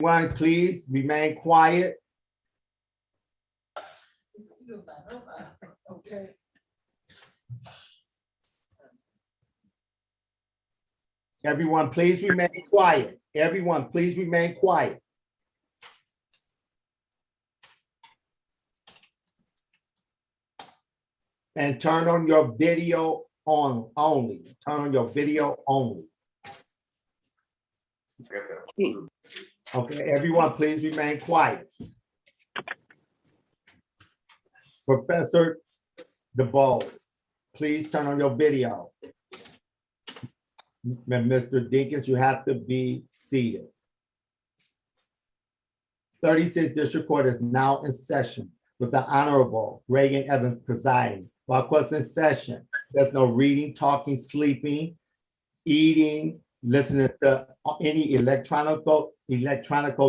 Everyone, please remain quiet. Okay. Everyone, please remain quiet. Everyone, please remain quiet. And turn on your video on only. Turn on your video only. Okay, everyone, please remain quiet. Professor DeBose, please turn on your video. Mr. Dinkins, you have to be seated. 36th District Court is now in session with the Honorable Raeigen Evans presiding. While court's in session, there's no reading, talking, sleeping, eating, listening to any electronic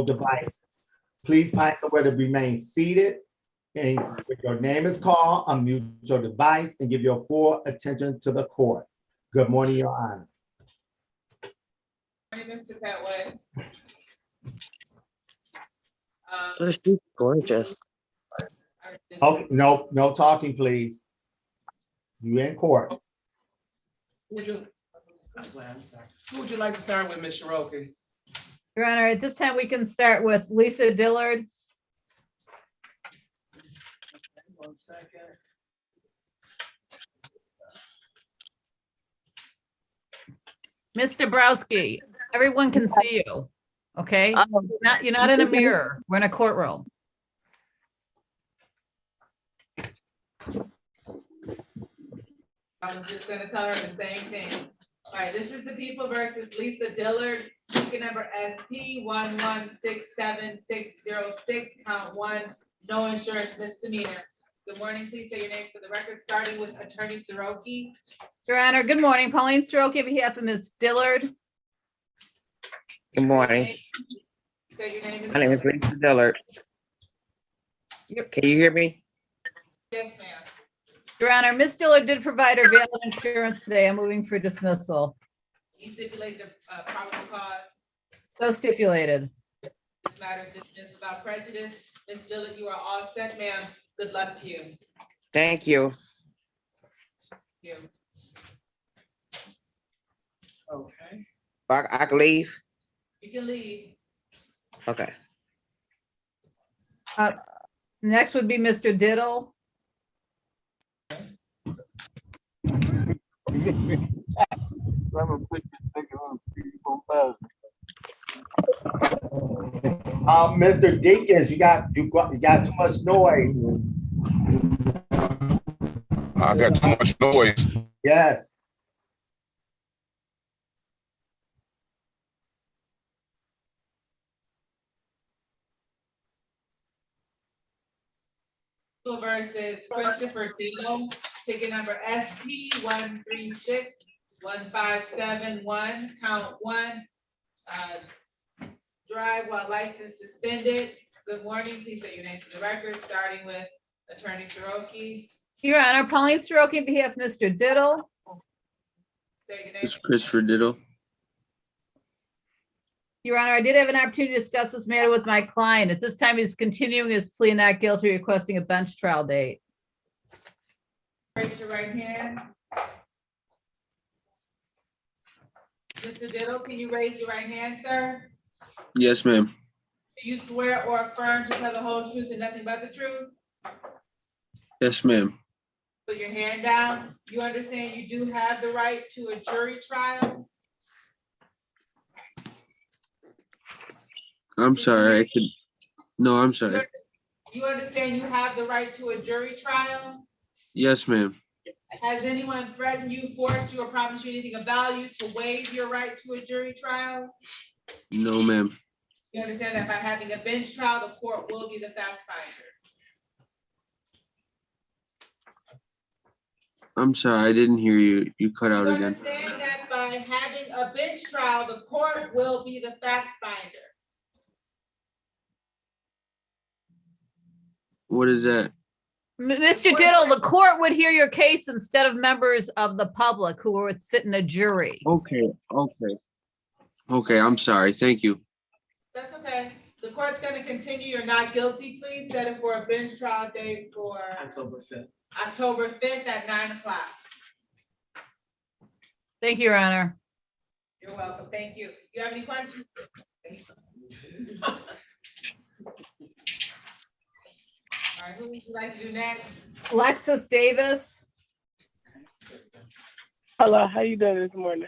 devices. Please find somewhere to remain seated. And when your name is called, unmute your device and give your full attention to the court. Good morning, Your Honor. Good morning, Mr. Petway. Oh, she's gorgeous. Okay, no talking, please. You in court. Who would you like to start with, Ms. Shiroki? Your Honor, at this time, we can start with Lisa Dillard. One second. Ms. Dabrowski, everyone can see you, okay? You're not in a mirror, we're in a courtroom. I was just gonna tell her the same thing. All right, this is the People versus Lisa Dillard, ticket number SP 1167606, count 1, no insurance misdemeanor. Good morning, please say your names for the record, starting with Attorney Siroki. Your Honor, good morning. Pauline Siroki on behalf of Ms. Dillard. Good morning. Say your name. My name is Lisa Dillard. Yep. Can you hear me? Yes, ma'am. Your Honor, Ms. Dillard did provide her valid insurance today. I'm moving for dismissal. You stipulate the probable cause. So stipulated. This matter is dismissed without prejudice. Ms. Dillard, you are all set, ma'am. Good luck to you. Thank you. You. Okay. I can leave? You can leave. Okay. Next would be Mr. Diddle. Mr. Dinkins, you got too much noise. I got too much noise. Yes. Versus Christopher Dino, ticket number SP 1361571, count 1. Drive while license suspended. Good morning, please say your name for the record, starting with Attorney Siroki. Your Honor, Pauline Siroki on behalf of Mr. Diddle. Say your name. It's Christopher Diddle. Your Honor, I did have an opportunity to discuss this matter with my client. At this time, he's continuing his plea not guilty, requesting a bench trial date. Raise your right hand. Mr. Diddle, can you raise your right hand, sir? Yes, ma'am. Do you swear or affirm to tell the whole truth and nothing but the truth? Yes, ma'am. Put your hand down. You understand you do have the right to a jury trial? I'm sorry. I could. No, I'm sorry. You understand you have the right to a jury trial? Yes, ma'am. Has anyone threatened you, forced you, or promised you anything of value to waive your right to a jury trial? No, ma'am. You understand that by having a bench trial, the court will be the fact finder. I'm sorry. I didn't hear you. You cut out You again. understand that by having a bench trial, the court will be the fact finder. What is that? Mr. Diddle, the court would hear your case instead of members of the public who would sit in a jury. Okay. Okay. Okay. I'm sorry. Thank you. That's okay. The court's gonna continue your not guilty plea, set it for a bench trial date for October 5th. October 5th at 9 o'clock. Thank you, Your Honor. You're welcome. Thank you. You have any questions? All right, who would you like to do next? Alexis Davis. Hello, how you doing this morning?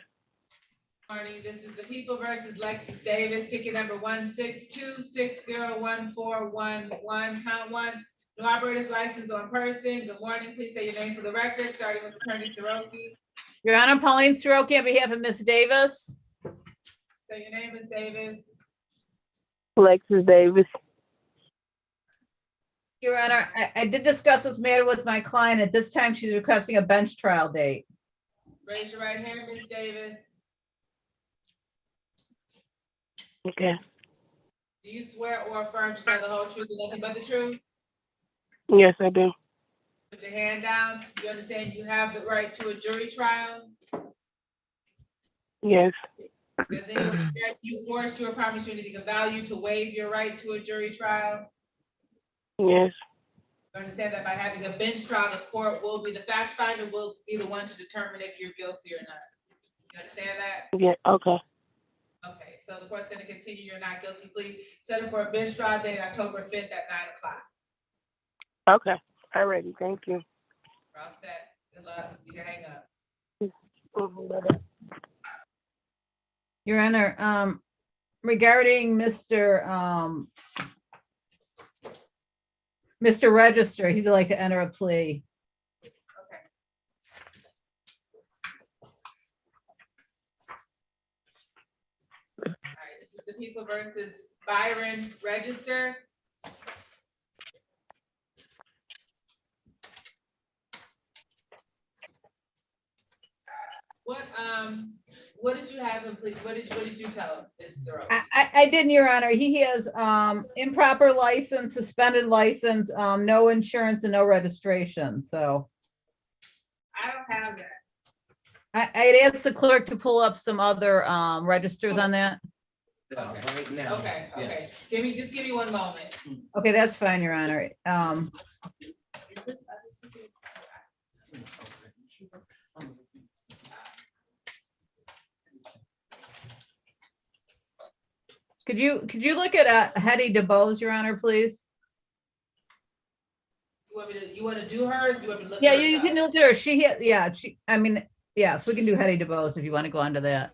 Morning, this is the People versus Lexus Davis, ticket number 162601411, count one. No operator's license on person. Good morning, please say your names for the record, starting with Attorney Siroki. Your Honor, Pauline Siroki on behalf of Ms. Davis. Say your name is Davis. Alexis Davis. Your Honor, I did discuss this matter with my client. At this time, she's requesting a bench trial date. Raise your right hand, Ms. Davis. Okay. Do you swear or affirm to tell the whole truth and nothing but the truth? Yes, I do. Put your hand down. You understand you have the right to a jury trial? Yes. Does anyone threaten you, force you, or promise you anything of value to waive your right to a jury trial? Yes. You understand that by having a bench trial, the court will be the fact finder, will be the one to determine if you're guilty or not. You understand that? Yeah. Okay. Okay, so the court's gonna continue your not guilty plea, set it for a bench trial date October 5th at 9 o'clock. Okay. Alrighty. Thank you. We're all set. Good luck. You can hang up. Bye-bye. Your Honor, regarding Mr. Register, he'd like to enter a plea. Okay. All right, this is the People versus Byron Register. What did you have him plead? What did you tell him, Ms. Soroka? I didn't, Your Honor. He has improper license, suspended license, no insurance and no registration, so. I don't have that. I had asked the clerk to pull up some other registers on that. Right now. Okay, okay. Yes. Give me 1 moment. Okay, that's fine, Your Honor. Could you look at Hetty DeBose, Your Honor, please? You want to do hers? You want me to look? Yeah, hers you up? can look at her. She has, yeah, I mean, yes, we can do Hetty DeBose if you want to go on to that.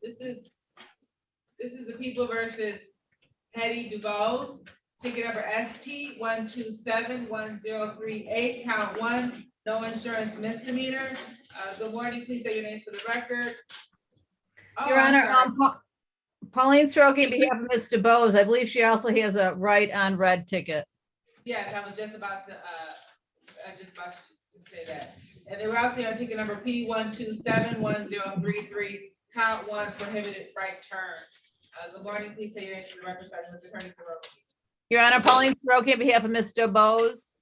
This is the People versus Hetty DuBose, ticket number SP 1271038, count one, no insurance misdemeanor. Good morning, please say your names for the record. Oh, Your I'm Honor, sorry. Pauline Siroki on behalf of Ms. DeBose, I believe she also has a right on red ticket. Yes, I was just about to say that. And they were out there on ticket number P 1271033, count one, prohibited right turn. Good morning, please say your names for the record, starting with Attorney Siroki. Your Honor, Pauline Siroki on behalf of Ms. DeBose.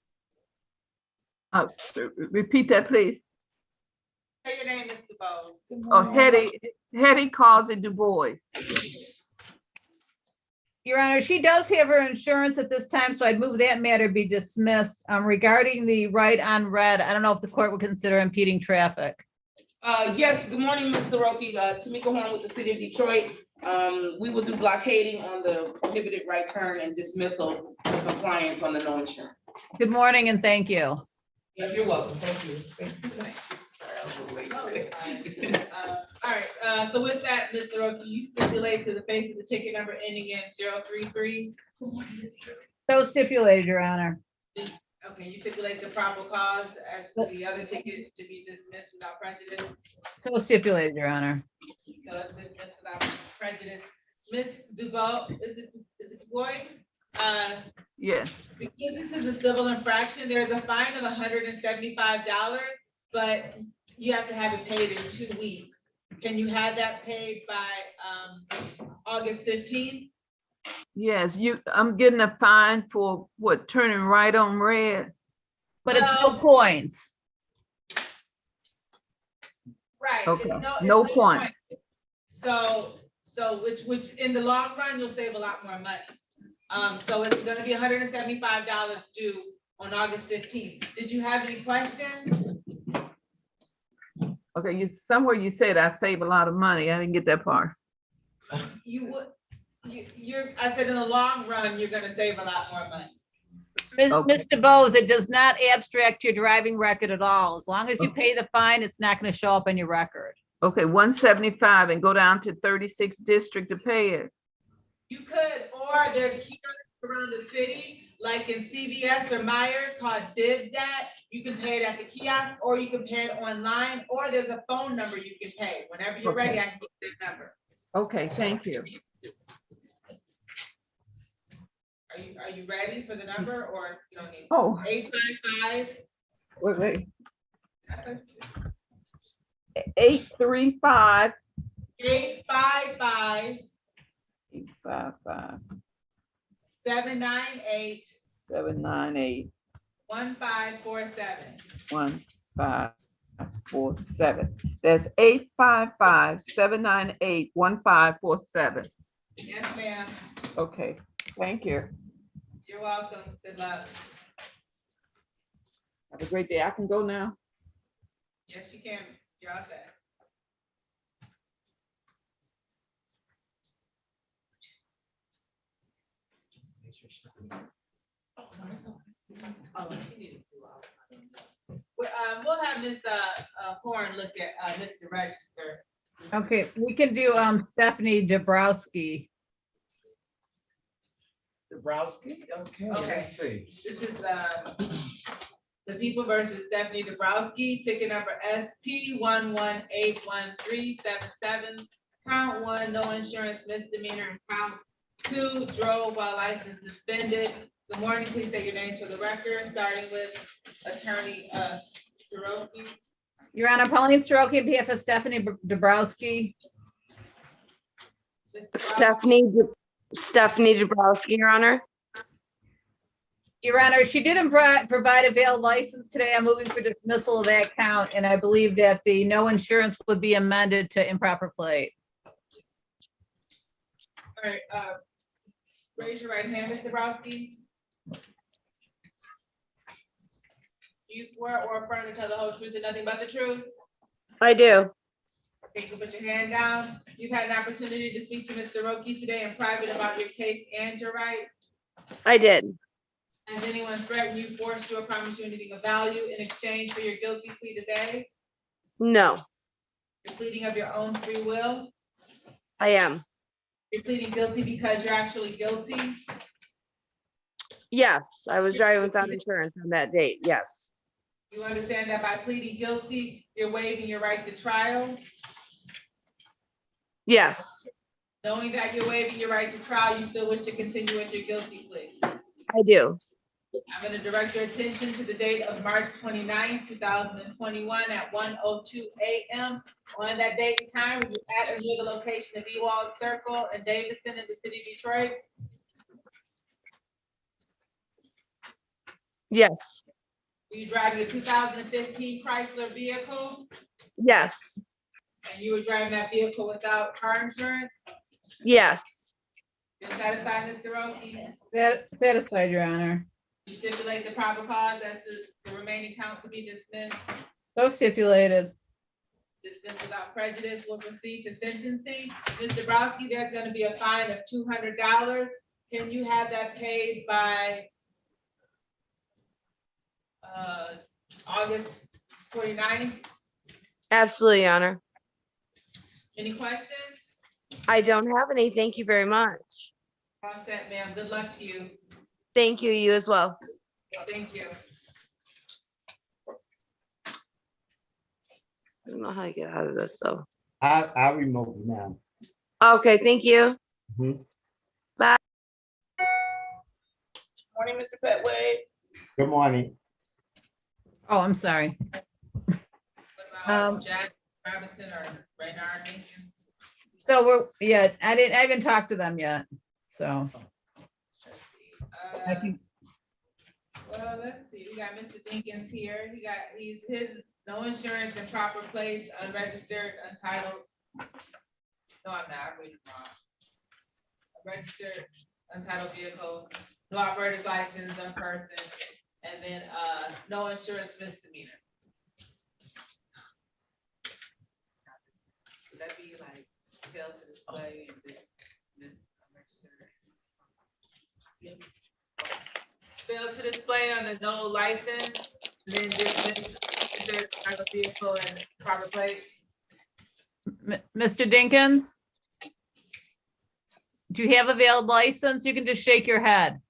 Repeat that, please. Say your name, Mr. Bowles. Oh, Hetty calls it Du Bois. Your Honor, she does have her insurance at this time, so I'd move that matter be dismissed. Regarding the right on red, I don't know if the court would consider impeding traffic. Yes, good morning, Ms. Siroki. Tamika Horn with the City of Detroit. We will do blockading on the prohibited right turn and dismissal for compliance on the no insurance. Good morning and thank you. Yeah, you're welcome. Thank you. All right, so with that, Mr. Siroki, you stipulate to the face of the ticket number ending in 033. So stipulated, Your Honor. Okay, you stipulate the probable cause as to the other ticket to be dismissed without prejudice. So stipulated, Your Honor. So it's dismissed without prejudice. Ms. Dubois, is it Dubois? Yes. Because this is a civil infraction, there's a fine of $175, but you have to have it paid in 2 weeks. Can you have that paid by August 15th? Yes, I'm getting a fine for what, turning right on red? But it's no points. Right. Okay, it's no it's point. So So which in the long run, you'll save a lot more money. So it's gonna be $175 due on August 15th. Did you have any questions? Okay, somewhere you said I save a lot of money. I didn't get that part. You would, I said in the long run, you're gonna save a lot more money. Okay. Mr. Bose, it does not abstract your driving record at all. As long as you pay the fine, it's not going to show up on your record. Okay, 175 and go down to 36 district to pay it. You could, or there's kiosks around the city, like in CVS or Myers called Div Dat. You can pay it at the kiosk, or you can pay it online, or there's a phone number you can pay. Whenever you're ready, I can get that number. Okay, thank you. Are you ready for the number, or you don't need? Oh, 855. wait. 835. 855 855 798 798 1547. 1547. That's 855-798-1547. Yes, ma'am. Okay, thank you. You're welcome. Good luck. Have a great day. I can go now. Yes, you can. You're all set. We'll have Ms. Horn look at Mr. Register. Okay, we can do Stephanie Dabrowski. Dabrowski, okay, let's see. This is the People versus Stephanie Dabrowski, ticket number SP 1181377. Count 1, no insurance misdemeanor, and count 2, drove while license suspended. Good morning, please state your names for the record, starting with Attorney Soroki. Your Honor, Pauline Soroki, on behalf of Stephanie Dabrowski. Stephanie Dabrowski, Your Honor. Your Honor, she didn't provide a valid license today. I'm moving for dismissal of that count, and I believe that the no insurance would be amended to improper plate. All right, raise your right hand, Mr. Dabrowski. Do you swear or affirm to tell the whole truth and nothing but the truth? I do. Okay, you can put your hand down. You've had an opportunity to speak to Mr. Soroki today in private about your case and your rights. I did. Has anyone threatened you, forced you, or promised you anything of value in exchange for your guilty plea today? No, You're pleading of your own free will? I am. You're pleading guilty because you're actually guilty? Yes, I was driving without insurance on that date. Yes. You understand that by pleading guilty, you're waiving your right to trial? Yes, Knowing that you're waiving your right to trial, you still wish to continue with your guilty plea? I do. I'm going to direct your attention to the date of March 29th, 2021 at 1:02 a.m. On that date and time, were you at or near the location of Ewald Circle and Davison in the city of Detroit? Yes, Were you driving a 2015 Chrysler vehicle? yes, And you were driving that vehicle without car insurance? yes, You're satisfied, Mr. Roki? Satisfied, Your Honor. You stipulate the proper cause as to the remaining count to be dismissed. So stipulated. Dismissed without prejudice will proceed to sentencing. Mr. Dabrowski, there's going to be a fine of $200. Can you have that paid by August 29th? absolutely, Your Honor. Any questions? I don't have any. Thank you very much. All set, ma'am. Good luck to you. Thank you, you as well. Thank you. I don't know how to get out of this, though. I'll remove it now. Okay, thank you. Mhm. Morning, Mr. Petway. Good morning. Oh, I'm sorry. What about Um, Jack Robinson or Raeigen? So I haven't talked to them yet, so I think, Well, let's see, we got Mr. Jenkins here, he's his no insurance and proper place, unregistered, untitled. No, I'm not, I'm reading wrong. A registered untitled vehicle, no operator's license on person, and then, no insurance misdemeanor. Would that be like fail to display and then unregistered? Fail to display on the no license, then dismiss their type of vehicle and proper plate. Mr. Dinkins? Do you have a valid license? You can just shake your head.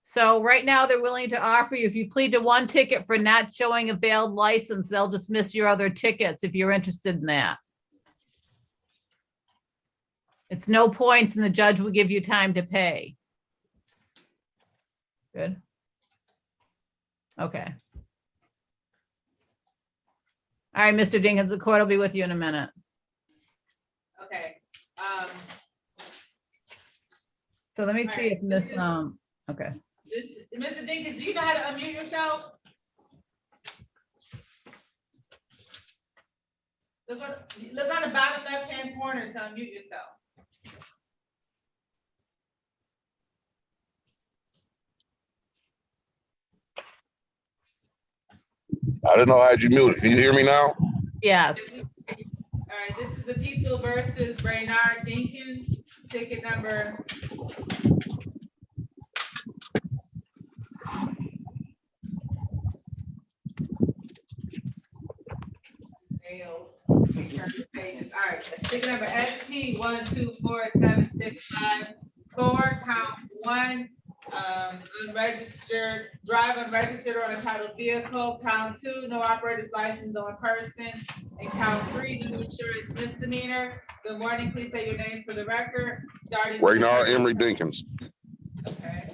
So right now, they're willing to offer you, if you plead to one ticket for not showing a valid license, they'll dismiss your other tickets if you're interested in that. It's no points and the judge will give you time to pay. Good. Okay. All right, Mr. Dinkins, the court will be with you in a minute. Okay. So let me see if Miss, okay. Mr. Dinkins, do you know how to unmute yourself? Look on the bottom left-hand corner to unmute yourself. I didn't know I had you muted. Can you hear me now? Yes. All right, this is the people versus Brainard Dinkins, ticket number. Pages. All right, ticket number SP 1247654, count 1, unregistered, drive unregistered or untitled vehicle, count 2, no operator's license on person, and count 3, no insurance misdemeanor. Good morning, please say your names for the record, starting. Raeigen Emery Dinkins. Okay.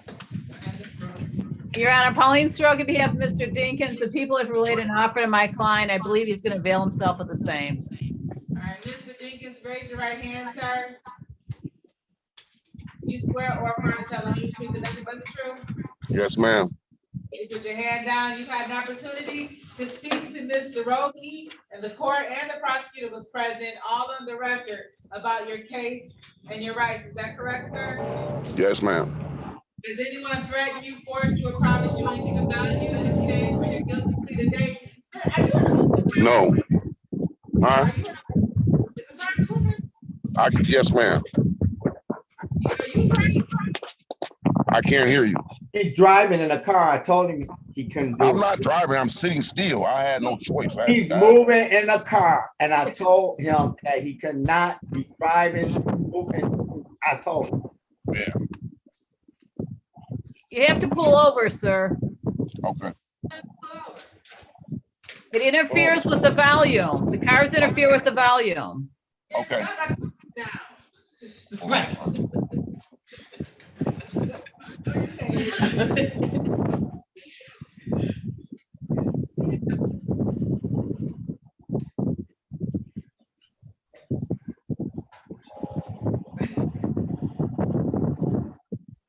Your Honor, Pauline Stroke, if you have Mr. Dinkins, the people have related an offer to my client. I believe he's going to avail himself of the same. All right, Mr. Dinkins, raise your right hand, sir. You swear or affirm to tell the whole truth and nothing but the truth? Yes, ma'am. You put your hand down. You've had an opportunity to speak to Ms. Soroki, and the court and the prosecutor was present, all on the record about your case and your rights. Is that correct, sir? Yes, ma'am. Does anyone threaten you, force you, or promise you anything of value in exchange for your guilty plea today? Are you in a movement? No. Huh? Are you in a, is the car moving? Yes, ma'am. Are you driving? I can't hear you. He's driving in a car. I told him he couldn't do it. I'm not driving. I'm sitting still. I had no choice. He's moving in a car, and I told him that he could not be driving. Moving. I told him. Yeah. You have to pull over, sir. Okay. It interferes with the volume. The cars interfere with the volume. Okay. Right.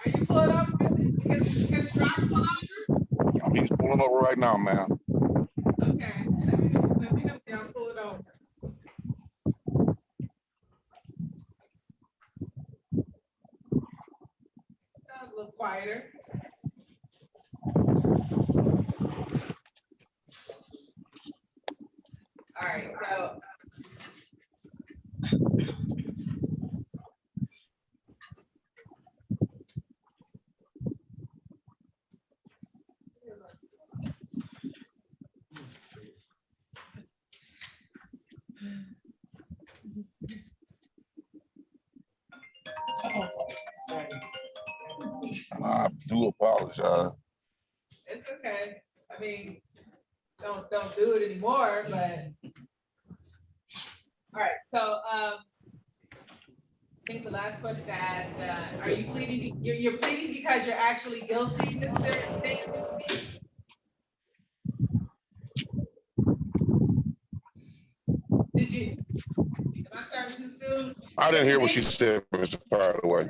Are you pulling over? Can the driver pull over? He's pulling over right now, man. Okay. Let me know if y'all pull it over. Sounds a little quieter. All right, so. I do apologize. It's okay. I mean, don't do it anymore, but. All right, so, I think the last question I asked, are you pleading, you're pleading because you're actually guilty, Mr. Davis? Did you, am I starting too soon? I didn't hear what she said, Mr. Partaway.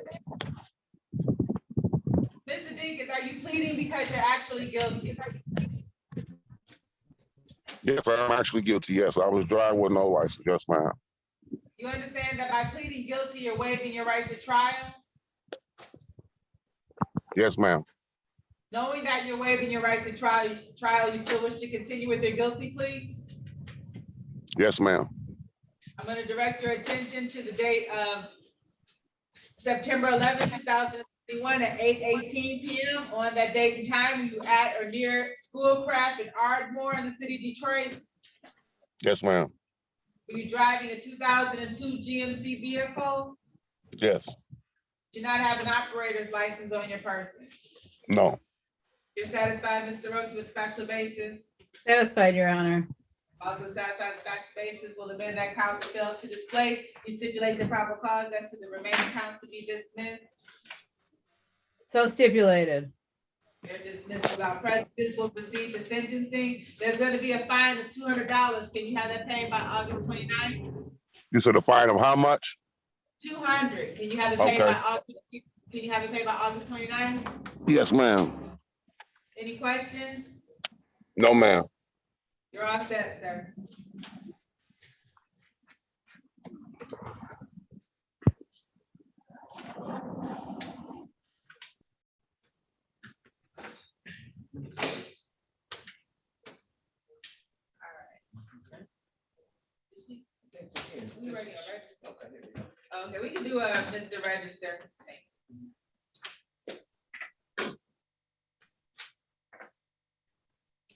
Mr. Dinkins, are you pleading because you're actually guilty? Yes, I'm actually guilty. Yes, I was driving with no license. Yes, ma'am. You understand that by pleading guilty, you're waiving your right to trial? Yes, ma'am. Knowing that you're waiving your right to trial, you still wish to continue with your guilty plea? Yes, ma'am. I'm gonna direct your attention to the date of September 11th, 2021 at 8:18 p.m. On that date and time, were you at or near Schoolcraft in Ardmore in the city of Detroit? Yes, ma'am. Were you driving a 2002 GMC vehicle? Yes. Do not have an operator's license on your person? No. You're satisfied, Mr. Roki, with the factual basis? Satisfied, Your Honor. Also satisfied the factual basis, will amend that count to fail to display. You stipulate the proper cause as to the remaining counts to be dismissed. So stipulated. They're dismissed without prejudice. Will proceed to sentencing. There's going to be a fine of $200. Can you have that paid by August 29th? You said a fine of how much? 200. Can you have it paid Okay. by August? Can you have it paid by August 29th? Yes, ma'am. Any questions? No, ma'am. You're all set, sir. We ready to register? Okay, we can do Mr. Register. All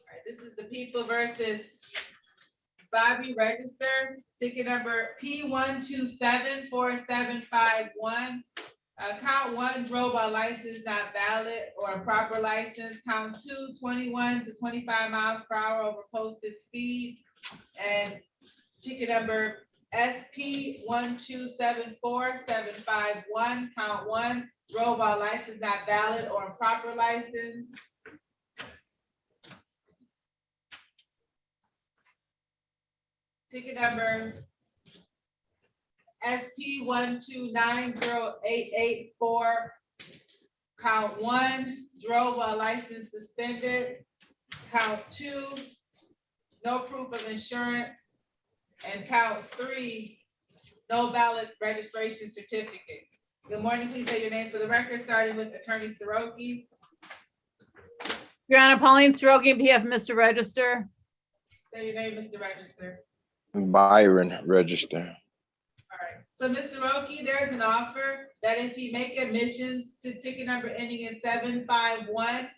right, this is the People versus Bobby Register, ticket number P1274751. Count one, drove a license not valid or improper license. Count two, 21 to 25 miles per hour over posted speed. And ticket number SP1274751, count one, drove a license not valid or improper license. Ticket number SP1290884, count one, drove a license suspended. Count two, no proof of insurance. And count three, no valid registration certificate. Good morning, please say your names for the record, starting with Attorney Siroki. Your Honor, Pauline Soroki, PF, Mr. Register. Say your name, Mr. Register. Byron Register. All right, so Mr. Siroki, there's an offer that if you make admissions to ticket number ending in 751,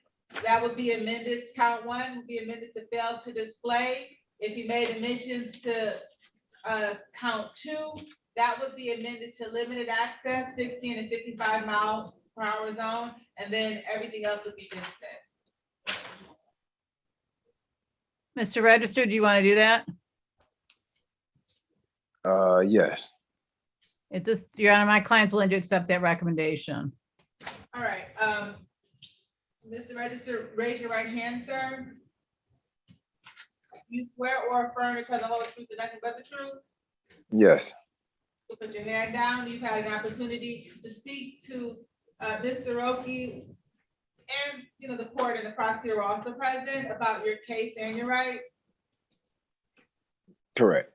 that would be amended, count one would be amended to fail to display. If you made admissions to count two, that would be amended to limited access, 60 and 55 miles per hour zone, and then everything else would be dismissed. Mr. Register, do you want to do that? Yes. At this, Your Honor, my client's willing to accept that recommendation. All right, Mr. Register, raise your right hand, sir. You swear or affirm to tell the whole truth and nothing but the truth? Yes. You put your hand down. You've had an opportunity to speak to Ms. Siroki, and the court and the prosecutor were also present about your case and your rights. Correct.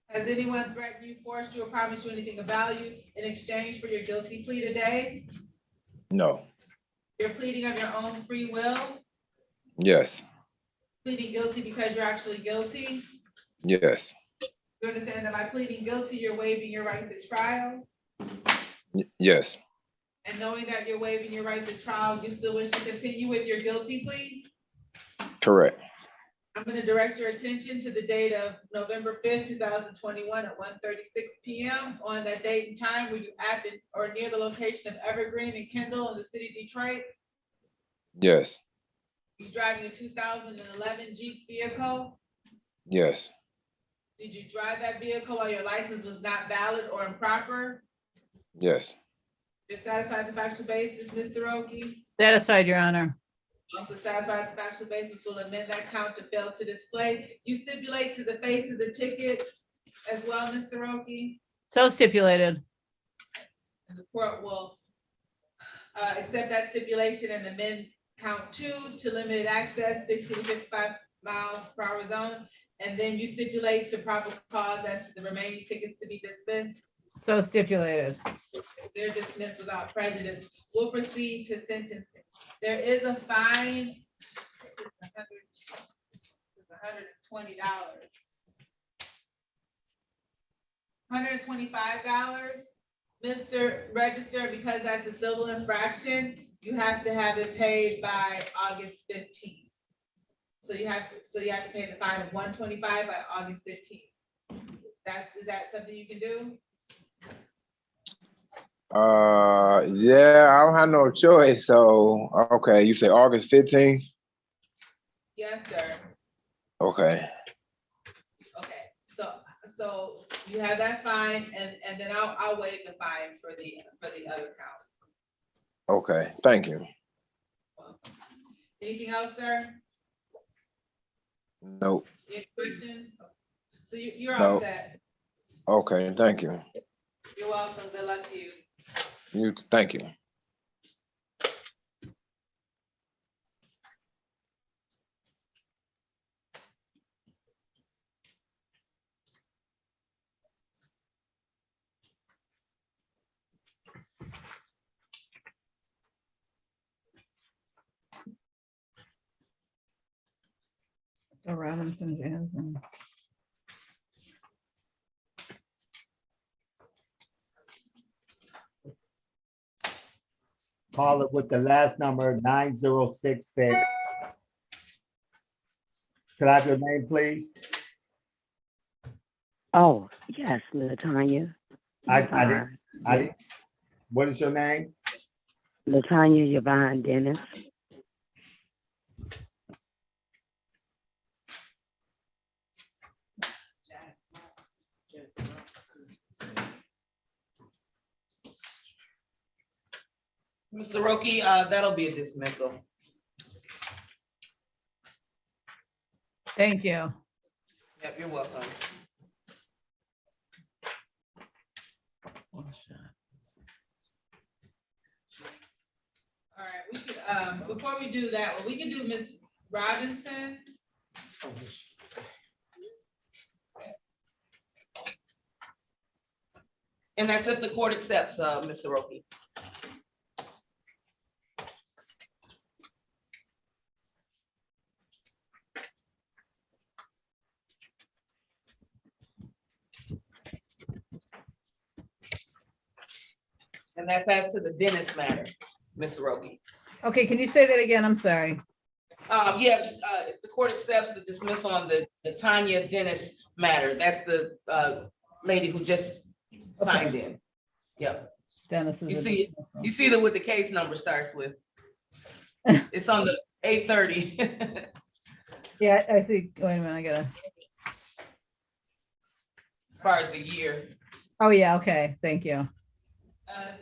Has anyone threatened you, forced you, or promised you anything of value in exchange for your guilty plea today? No. You're pleading of your own free will? Yes. Pleading guilty because you're actually guilty? Yes. You understand that by pleading guilty, you're waiving your right to trial? Yes. And knowing that you're waiving your right to trial, you still wish to continue with your guilty plea? Correct. I'm going to direct your attention to the date of November 5th, 2021 at 1:36 p.m. On that date and time, were you at or near the location of Evergreen and Kendall in the city of Detroit? Yes. Were you driving a 2011 Jeep vehicle? Yes. Did you drive that vehicle while your license was not valid or improper? Yes. You're satisfied with the factual basis, Ms. Siroki? Satisfied, Your Honor. Also satisfied with the factual basis, will amend that count to fail to display. You stipulate to the face of the ticket as well, Ms. Siroki? So stipulated. And the court will accept that stipulation and amend count two to limited access, 60 to 55 miles per hour zone. And then you stipulate to proper cause as to the remaining tickets to be dismissed. So stipulated. They're dismissed without prejudice. We'll proceed to sentencing. There is a fine. It's $120. $125. Mr. Register, because that's a civil infraction, you have to have it paid by August 15th. So you have to pay the fine of $125 by August 15th. Is that something you can do? Yeah, I don't have no choice. So, okay, you say August 15th? Yes, sir. Okay. Okay, so you have that fine, and then I'll waive the fine for the other count. Okay, thank you. Anything else, sir? Nope. Any questions? So you're all Nope. set. Okay, thank you. You're welcome. Good luck to you. Thank you. So Robinson, Jasmine. Call it with the last number 9066. Could I have your name, please? Oh, yes, Latanya. I didn't. What is your name? Latanya Yvonne Dennis. Mr. Roki, that'll be a dismissal. Thank you. Yep, you're welcome. All right, we could, before we do that, well, we can do Ms. Robinson. And that's if the court accepts, Mr. Roki. And that's as to the Dennis matter, Mr. Roki. Okay, can you say that again? I'm sorry. Yeah, just, if the court accepts the dismissal on the Tanya Dennis matter, that's the lady who just signed in. Yep. Dennis is. You see what the case number starts with. It's on the 830. Yeah, I see. Wait a minute, I gotta. As far as the year. Oh, yeah, okay, thank you.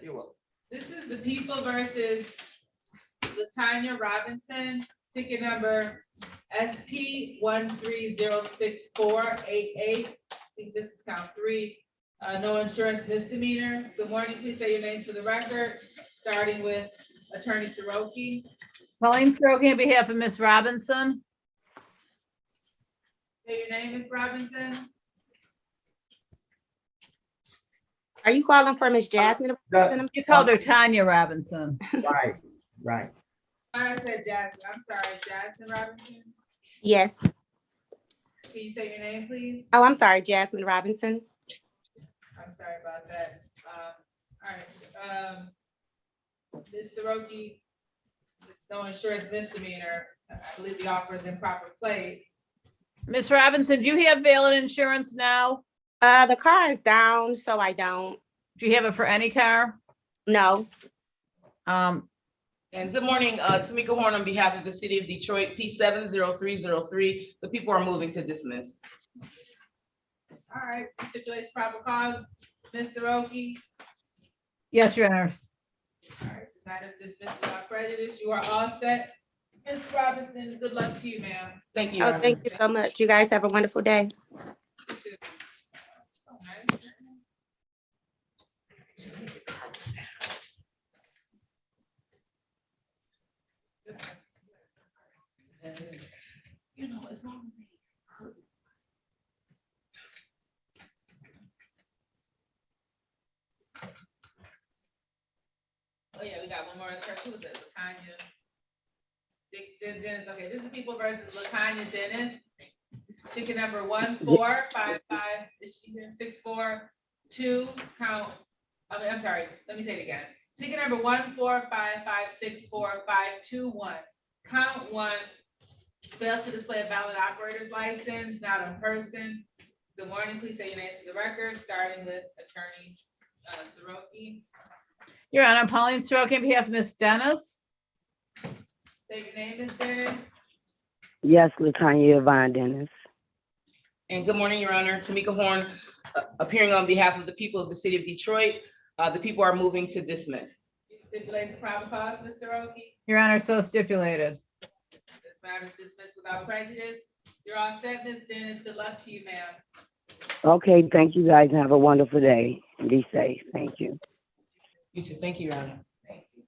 You're welcome. This is the people versus Latanya Robinson, ticket number SP 1306488. I think this is count 3. No insurance misdemeanor. Good morning. Please say your names for the record, starting with Attorney Siroki. Pauline Soroki on behalf of Miss Robinson. Say your name, Ms. Robinson. Are you calling for Miss Jasmine? You called her Tanya Robinson. Right, right. I said Jasmine. I'm sorry, Jasmine Robinson. Yes. Can you say your name, please? Oh, I'm sorry, Jasmine Robinson. I'm sorry about that. All right. Ms. Siroki, no insurance misdemeanor. I believe the offer is in proper place. Miss Robinson, do you have valid insurance now? The car is down, so I don't. Do you have it for any car? No. And good morning, Tamika Horn on behalf of the city of Detroit, P70303. The people are moving to dismiss. All right, stipulates proper cause. Ms. Siroki. Yes, Your Honor. All right, this matter is dismissed without prejudice. You are all set. Ms. Robinson, good luck to you, ma'am. Thank you. Oh, thank you so much. You guys have a wonderful day. You know, as long Lawrence, who was it, Latanya? Dennis, okay, this is people versus Latanya Dennis. Ticket number 1455, is she here? 642, count, I'm sorry, let me say it again. Ticket number 145564521, count one, fails to display a valid operator's license, not in person. Good morning, please say your names for the record, starting with Attorney Soroki. Your Honor, Pauline Soroki on behalf of Ms. Dennis. Say your name, Ms. Dennis. Yes, Latanya Yvonne Dennis. And good morning, Your Honor. Tamika Horn, appearing on behalf of the people of the city of Detroit. The people are moving to dismiss. You stipulate the proper cause, Ms. Soroki. Your Honor, so stipulated. This matter is dismissed without prejudice. You're all set, Ms. Dennis. Good luck to you, ma'am. Okay, thank you guys. Have a wonderful day and be safe. Thank you. You too. Thank you, Your Honor.